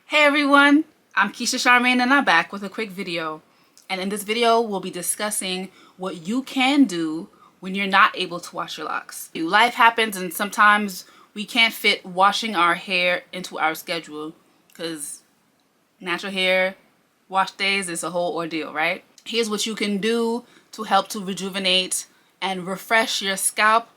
Hey everyone, I'm Keisha Charmaine and I'm back with a quick video. And in this video, we'll be discussing what you can do when you're not able to wash your locks. Life happens and sometimes we can't fit washing our hair into our schedule because natural hair wash days is a whole ordeal, right? Here's what you can do to help to rejuvenate and refresh your scalp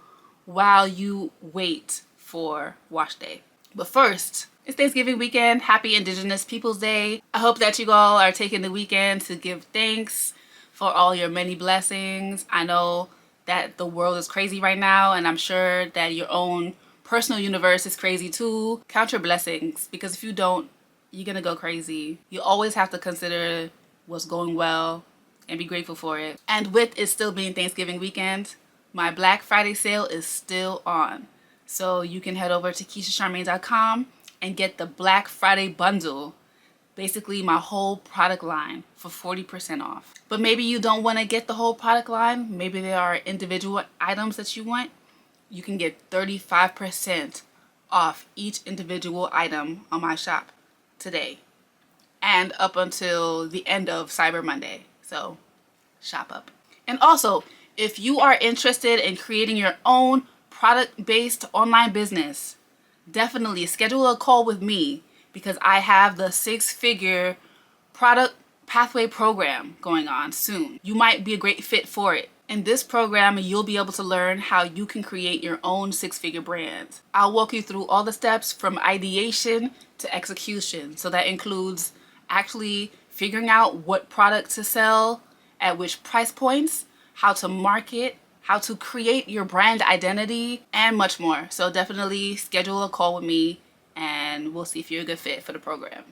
while you wait for wash day. But first, it's Thanksgiving weekend. Happy Indigenous Peoples Day. I hope that you all are taking the weekend to give thanks for all your many blessings. I know that the world is crazy right now, and I'm sure that your own personal universe is crazy too. Count your blessings, because if you don't, you're gonna go crazy. You always have to consider what's going well and be grateful for it. And with it still being Thanksgiving weekend, my Black Friday sale is still on. So you can head over to KeishaCharmaine.com and get the Black Friday bundle, basically my whole product line, for 40% off. But maybe you don't want to get the whole product line. Maybe there are individual items that you want. You can get 35% off each individual item on my shop today and up until the end of Cyber Monday. So shop up. And also, if you are interested in creating your own product-based online business, definitely schedule a call with me, because I have the 6-figure product pathway program going on soon. You might be a great fit for it. In this program, you'll be able to learn how you can create your own 6-figure brand. I'll walk you through all the steps from ideation to execution. So that includes actually figuring out what product to sell, at which price points, how to market, how to create your brand identity, and much more. So definitely schedule a call with me and we'll see if you're a good fit for the program.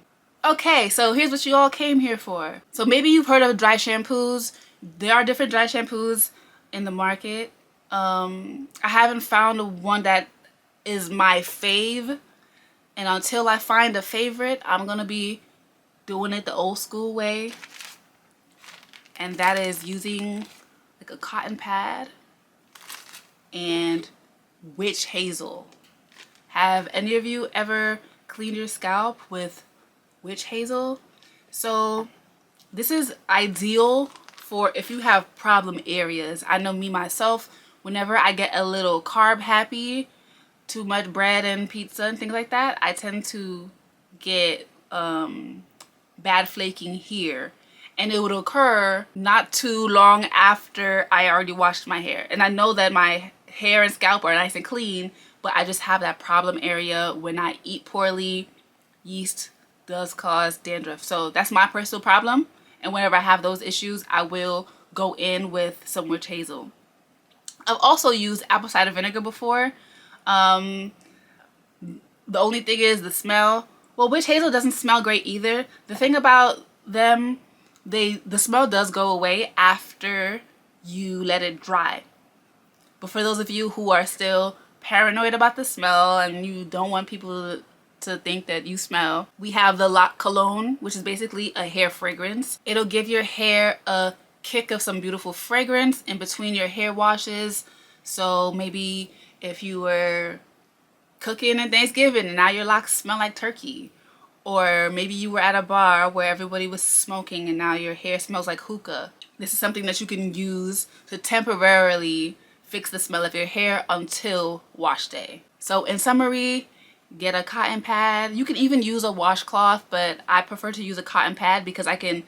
Okay, so here's what you all came here for. So maybe you've heard of dry shampoos. There are different dry shampoos in the market. I haven't found one that is my fave. And until I find a favorite, I'm gonna be doing it the old school way. And that is using like a cotton pad and witch hazel. Have any of you ever cleaned your scalp with witch hazel? So this is ideal for if you have problem areas. I know me myself, whenever I get a little carb happy, too much bread and pizza and things like that, I tend to get bad flaking here. And it would occur not too long after I already washed my hair. And I know that my hair and scalp are nice and clean, but I just have that problem area when I eat poorly. Yeast does cause dandruff. So that's my personal problem. And whenever I have those issues, I will go in with some witch hazel. I've also used apple cider vinegar before. The only thing is the smell. Well, witch hazel doesn't smell great either. The thing about them, the smell does go away after you let it dry. But for those of you who are still paranoid about the smell and you don't want people to think that you smell, we have the LOC cologne, which is basically a hair fragrance. It'll give your hair a kick of some beautiful fragrance in between your hair washes. So maybe if you were cooking at Thanksgiving and now your locks smell like turkey, or maybe you were at a bar where everybody was smoking and now your hair smells like hookah. This is something that you can use to temporarily fix the smell of your hair until wash day. So in summary, get a cotton pad. You can even use a washcloth, but I prefer to use a cotton pad because I can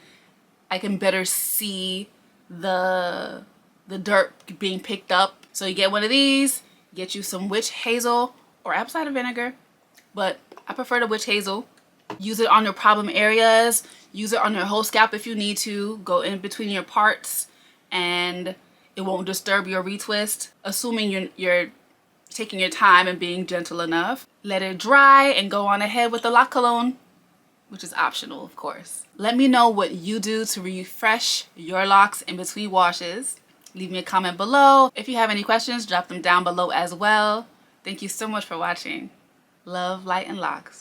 better see the dirt being picked up. So you get one of these, get you some witch hazel or apple cider vinegar, but I prefer the witch hazel. Use it on your problem areas. Use it on your whole scalp if you need to. Go in between your parts and it won't disturb your retwist, assuming you're taking your time and being gentle enough. Let it dry and go on ahead with the LOC cologne, which is optional, of course. Let me know what you do to refresh your locks in between washes. Leave me a comment below. If you have any questions, drop them down below as well. Thank you so much for watching. Love, light, and locks.